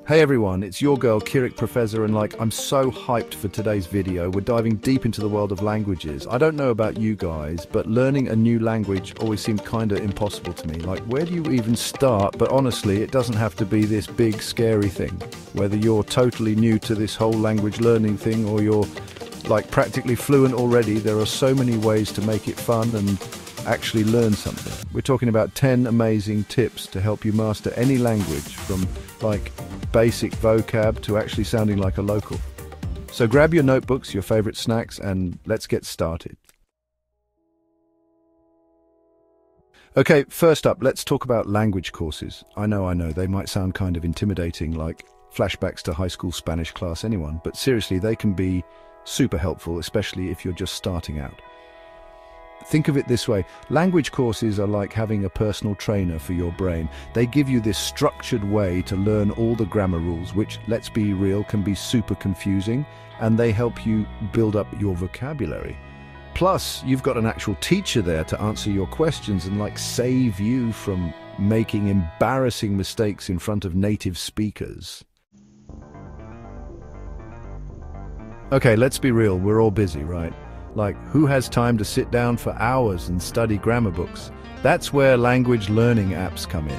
Hey everyone, it's your girl Kirik Professor, and I'm so hyped for today's video. We're diving deep into the world of languages. I don't know about you guys, but learning a new language always seemed kinda impossible to me. Where do you even start? But honestly, it doesn't have to be this big scary thing. Whether you're totally new to this whole language learning thing or you're practically fluent already, there are so many ways to make it fun and actually learn something. We're talking about 10 amazing tips to help you master any language, from basic vocab to actually sounding like a local. So grab your notebooks, your favorite snacks, and let's get started. Okay, first up, let's talk about language courses. I know, they might sound kind of intimidating, like flashbacks to high school Spanish class, anyone, but seriously, they can be super helpful, especially if you're just starting out. Think of it this way, language courses are like having a personal trainer for your brain. They give you this structured way to learn all the grammar rules, which, let's be real, can be super confusing, and they help you build up your vocabulary. Plus, you've got an actual teacher there to answer your questions and save you from making embarrassing mistakes in front of native speakers. Okay, let's be real, we're all busy, right? Who has time to sit down for hours and study grammar books? That's where language learning apps come in.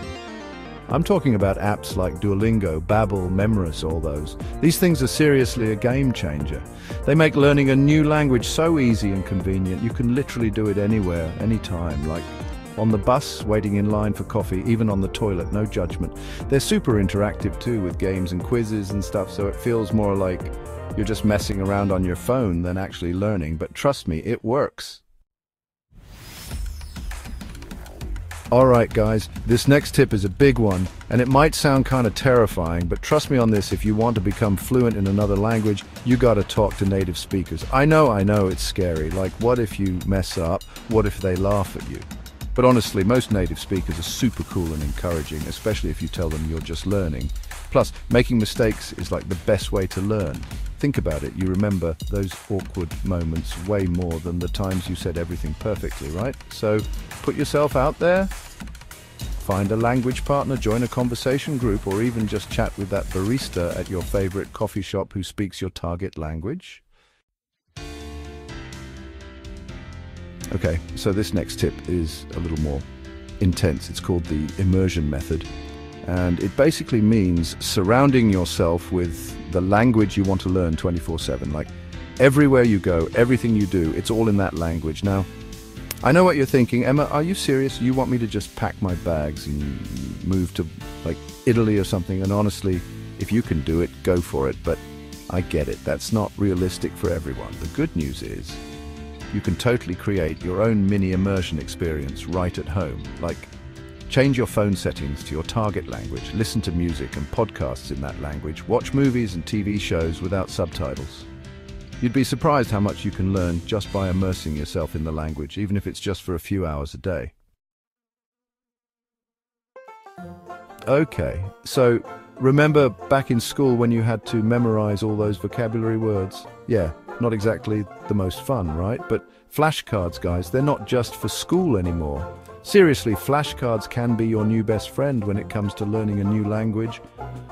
I'm talking about apps like Duolingo, Babbel, Memris, all those. These things are seriously a game changer. They make learning a new language so easy and convenient. You can literally do it anywhere, anytime, on the bus, waiting in line for coffee, even on the toilet, no judgment. They're super interactive too, with games and quizzes and stuff, so it feels more like you're just messing around on your phone than actually learning, but trust me, it works. Alright guys, this next tip is a big one, and it might sound kind of terrifying, but trust me on this, if you want to become fluent in another language, you gotta talk to native speakers. I know, it's scary. What if you mess up? What if they laugh at you? But honestly, most native speakers are super cool and encouraging, especially if you tell them you're just learning. Plus, making mistakes is the best way to learn. Think about it, you remember those awkward moments way more than the times you said everything perfectly, right? So, put yourself out there, find a language partner, join a conversation group, or even just chat with that barista at your favorite coffee shop who speaks your target language. Okay, so this next tip is a little more intense. It's called the Immersion Method. And it basically means surrounding yourself with the language you want to learn 24/7. Everywhere you go, everything you do, it's all in that language. Now, I know what you're thinking. Emma, are you serious? You want me to just pack my bags and move to Italy or something? And honestly, if you can do it, go for it. But I get it. That's not realistic for everyone. The good news is you can totally create your own mini immersion experience right at home. Change your phone settings to your target language, listen to music and podcasts in that language, watch movies and TV shows without subtitles. You'd be surprised how much you can learn just by immersing yourself in the language, even if it's just for a few hours a day. Okay, so remember back in school when you had to memorize all those vocabulary words? Yeah, not exactly the most fun, right? But flashcards, guys, they're not just for school anymore. Seriously, flashcards can be your new best friend when it comes to learning a new language.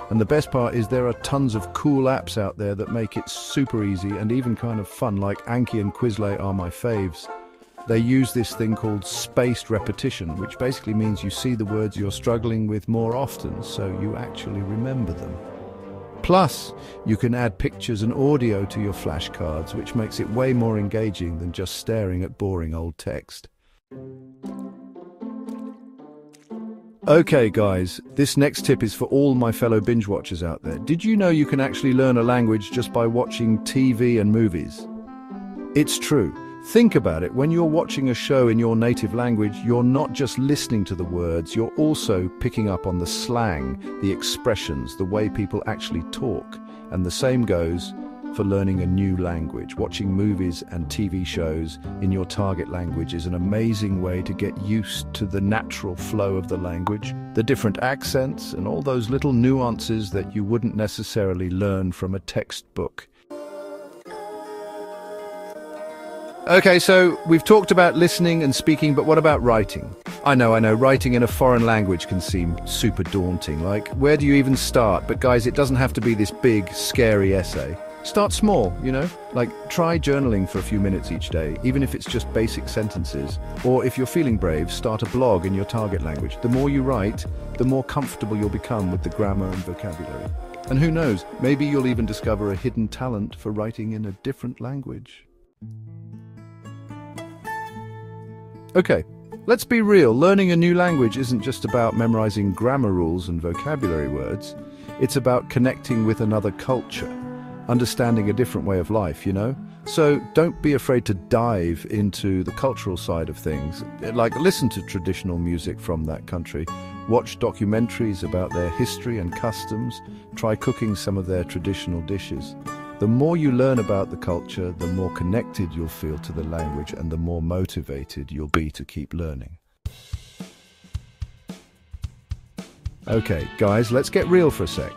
And the best part is there are tons of cool apps out there that make it super easy and even kind of fun, like Anki and Quizlet are my faves. They use this thing called spaced repetition, which basically means you see the words you're struggling with more often, so you actually remember them. Plus, you can add pictures and audio to your flashcards, which makes it way more engaging than just staring at boring old text. Okay guys, this next tip is for all my fellow binge watchers out there. Did you know you can actually learn a language just by watching TV and movies? It's true. Think about it, when you're watching a show in your native language, you're not just listening to the words, you're also picking up on the slang, the expressions, the way people actually talk. And the same goes for learning a new language. Watching movies and TV shows in your target language is an amazing way to get used to the natural flow of the language, the different accents, and all those little nuances that you wouldn't necessarily learn from a textbook. Okay, so we've talked about listening and speaking, but what about writing? I know, writing in a foreign language can seem super daunting. Like, where do you even start? But guys, it doesn't have to be this big, scary essay. Start small, Like, try journaling for a few minutes each day, even if it's just basic sentences. Or if you're feeling brave, start a blog in your target language. The more you write, the more comfortable you'll become with the grammar and vocabulary. And who knows, maybe you'll even discover a hidden talent for writing in a different language. Okay, let's be real. Learning a new language isn't just about memorizing grammar rules and vocabulary words. It's about connecting with another culture, understanding a different way of life, So don't be afraid to dive into the cultural side of things. Like, listen to traditional music from that country, watch documentaries about their history and customs, try cooking some of their traditional dishes. The more you learn about the culture, the more connected you'll feel to the language and the more motivated you'll be to keep learning. Okay, guys, let's get real for a sec.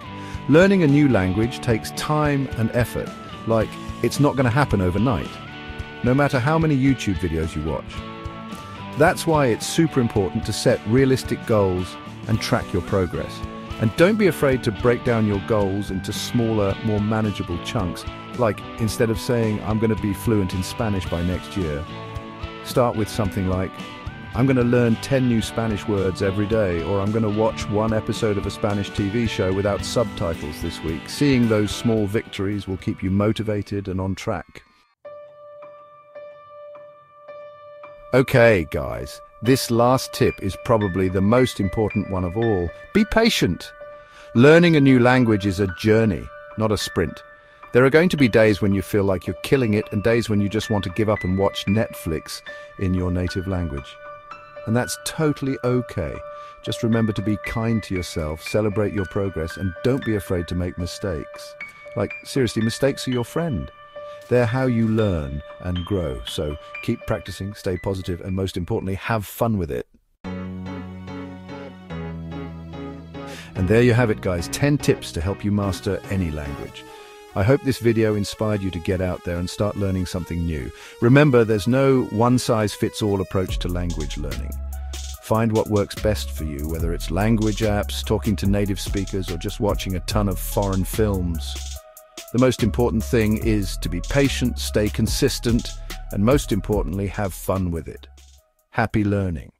Learning a new language takes time and effort. Like, it's not going to happen overnight, no matter how many YouTube videos you watch. That's why it's super important to set realistic goals and track your progress. And don't be afraid to break down your goals into smaller, more manageable chunks. Like, instead of saying, I'm going to be fluent in Spanish by next year, start with something like, I'm going to learn 10 new Spanish words every day, or I'm going to watch one episode of a Spanish TV show without subtitles this week. Seeing those small victories will keep you motivated and on track. Okay, guys. This last tip is probably the most important one of all. Be patient. Learning a new language is a journey, not a sprint. There are going to be days when you feel like you're killing it and days when you just want to give up and watch Netflix in your native language. And that's totally okay. Just remember to be kind to yourself, celebrate your progress, and don't be afraid to make mistakes. Like, seriously, mistakes are your friend. They're how you learn and grow. So keep practicing, stay positive, and most importantly, have fun with it. And there you have it, guys. 10 tips to help you master any language. I hope this video inspired you to get out there and start learning something new. Remember, there's no one-size-fits-all approach to language learning. Find what works best for you, whether it's language apps, talking to native speakers, or just watching a ton of foreign films. The most important thing is to be patient, stay consistent, and most importantly, have fun with it. Happy learning.